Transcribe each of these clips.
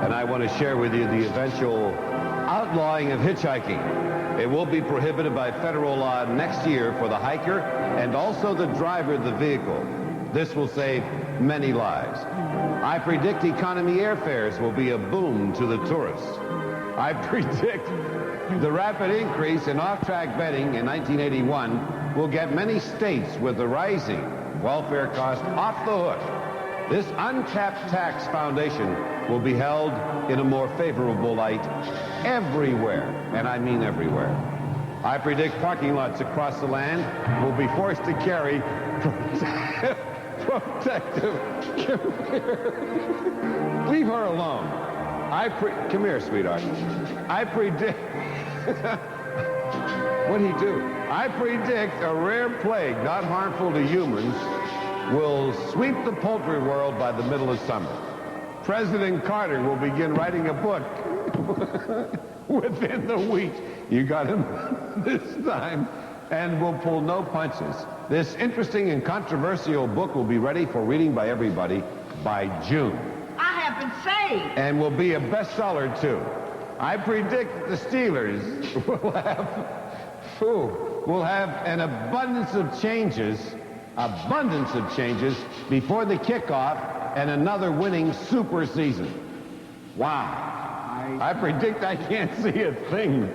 and I want to share with you the eventual outlawing of hitchhiking. It will be prohibited by federal law next year for the hiker and also the driver of the vehicle. This will save many lives. I predict economy airfares will be a boom to the tourists. I predict the rapid increase in off-track betting in 1981 will get many states with the rising welfare cost off the hook. This uncapped tax foundation will be held in a more favorable light everywhere, and I mean everywhere. I predict parking lots across the land will be forced to carry protective. Leave her alone. Come here, sweetheart. I predict. What'd he do? I predict a rare plague, not harmful to humans, will sweep the poultry world by the middle of summer. President Carter will begin writing a book within the week. You got him this time, and will pull no punches. This interesting and controversial book will be ready for reading by everybody by June. I have been saved. And will be a bestseller, too. I predict the Steelers will have an abundance of changes before the kickoff and another winning super season. Wow. I predict I can't see a thing,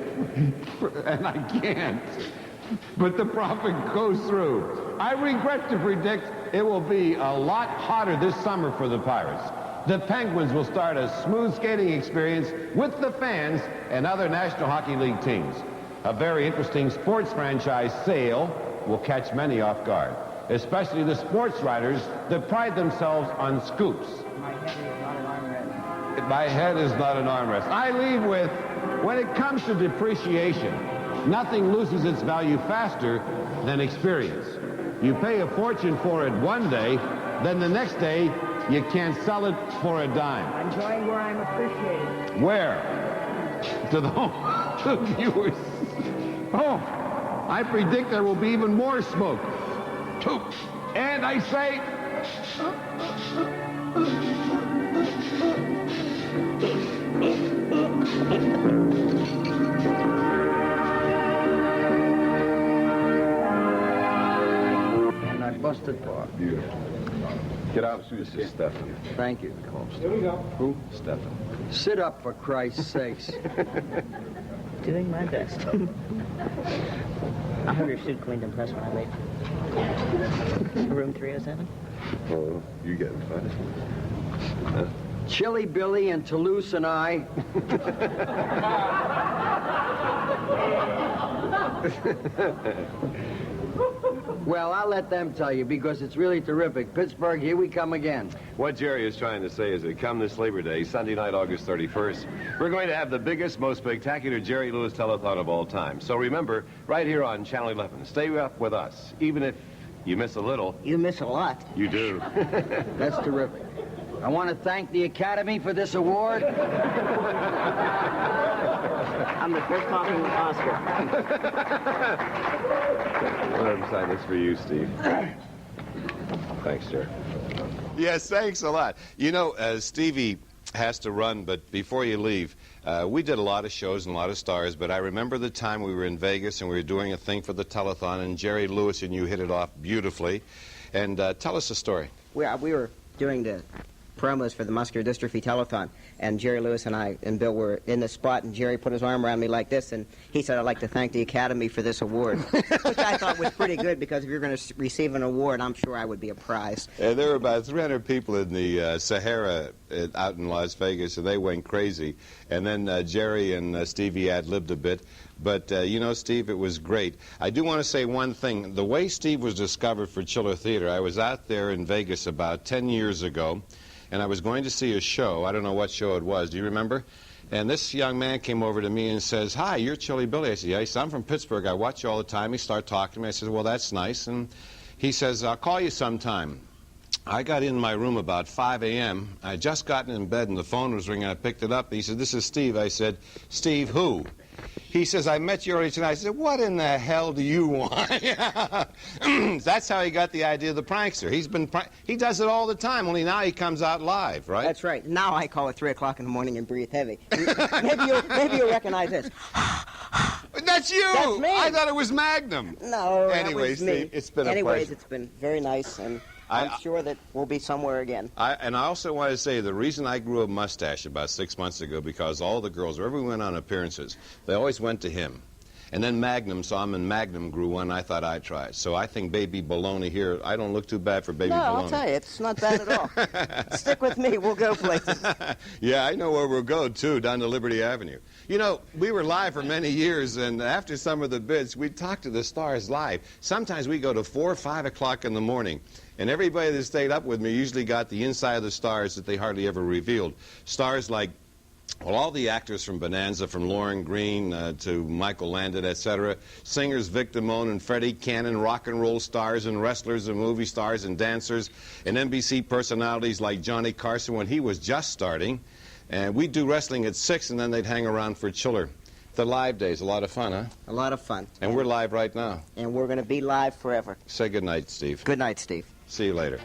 and I can't. But the prophet goes through. I regret to predict it will be a lot hotter this summer for the Pirates. The Penguins will start a smooth skating experience with the fans and other National Hockey League teams. A very interesting sports franchise sale will catch many off guard, especially the sports writers that pride themselves on scoops. My head is not an armrest. I leave with, when it comes to depreciation, nothing loses its value faster than experience. You pay a fortune for it one day, then the next day you can't sell it for a dime. I'm going where I'm appreciated. Where? To the home to viewers. Oh, I predict there will be even more smoke. And I say... And I busted for. Beautiful. Get out, this is Stefan. Thank you. Here we go. Who? Stefan. Sit up, for Christ's sakes. Doing my best. I'll have your suit cleaned and pressed when I leave. Room 307? Oh, you getting fun. Chilly Billy and Toulouse and I. Well, I'll let them tell you, because it's really terrific. Pittsburgh, here we come again. What Jerry is trying to say is that come this Labor Day, Sunday night, August 31st, we're going to have the biggest, most spectacular Jerry Lewis telethon of all time. So remember, right here on Channel 11, stay up with us. Even if you miss a little. You miss a lot. You do. That's terrific. I want to thank the Academy for this award. I'm the first talking Oscar. Let him sign this for you, Steve. Thanks, Jerry. Yes, thanks a lot. You know, Stevie has to run, but before you leave, we did a lot of shows and a lot of stars, but I remember the time we were in Vegas and we were doing a thing for the telethon, and Jerry Lewis and you hit it off beautifully. And tell us a story. We were doing the promos for the Muscular Dystrophy Telethon, and Jerry Lewis and I and Bill were in the spot, and Jerry put his arm around me like this, and he said, I'd like to thank the Academy for this award, which I thought was pretty good, because if you're going to receive an award, I'm sure I would be a prize. There were about 300 people in the Sahara out in Las Vegas, and they went crazy. And then Jerry and Stevie ad-libbed a bit. But, you know, Steve, it was great. I do want to say one thing. The way Steve was discovered for Chiller Theater, I was out there in Vegas about 10 years ago, and I was going to see a show. I don't know what show it was. Do you remember? And this young man came over to me and says, hi, you're Chilly Billy. I said, yes, I'm from Pittsburgh. I watch you all the time. He started talking to me. I said, well, that's nice. And he says, I'll call you sometime. I got in my room about 5 a.m. I had just gotten in bed and the phone was ringing. I picked it up. He said, "This is Steve." I said, "Steve who?" He says, "I met you earlier tonight." I said, "What in the hell do you want?" That's how he got the idea of the prankster. He does it all the time, only now he comes out live, right? That's right. Now I call at 3 o'clock in the morning and breathe heavy. maybe you'll recognize this. That's you! That's me! I thought it was Magnum. No, Anyways, that was me. Steve, it's been a Anyways, pleasure. it's been very nice, and I'm sure that we'll be somewhere again. And I also want to say the reason I grew a mustache about 6 months ago, because all the girls, wherever we went on appearances, they always went to him. And then Magnum saw him, and Magnum grew one. I thought I'd try it. So I think Baby Baloney here, I don't look too bad for Baby Baloney. No, I'll tell you, it's not bad at all. Stick with me. We'll go places. Yeah, I know where we'll go, too, down to Liberty Avenue. You know, we were live for many years, and after some of the bits, we'd talk to the stars live. Sometimes we go to 4 or 5 o'clock in the morning. And everybody that stayed up with me usually got the inside of the stars that they hardly ever revealed. Stars like, well, all the actors from Bonanza, from Lauren Green to Michael Landon, etc. Singers Vic Damone and Freddie Cannon, rock and roll stars and wrestlers and movie stars and dancers, and NBC personalities like Johnny Carson when he was just starting. And we'd do wrestling at 6, and then they'd hang around for chiller. The live days, a lot of fun, huh? A lot of fun. And we're live right now. And we're going to be live forever. Say good night, Steve. Good night, Steve. See you later.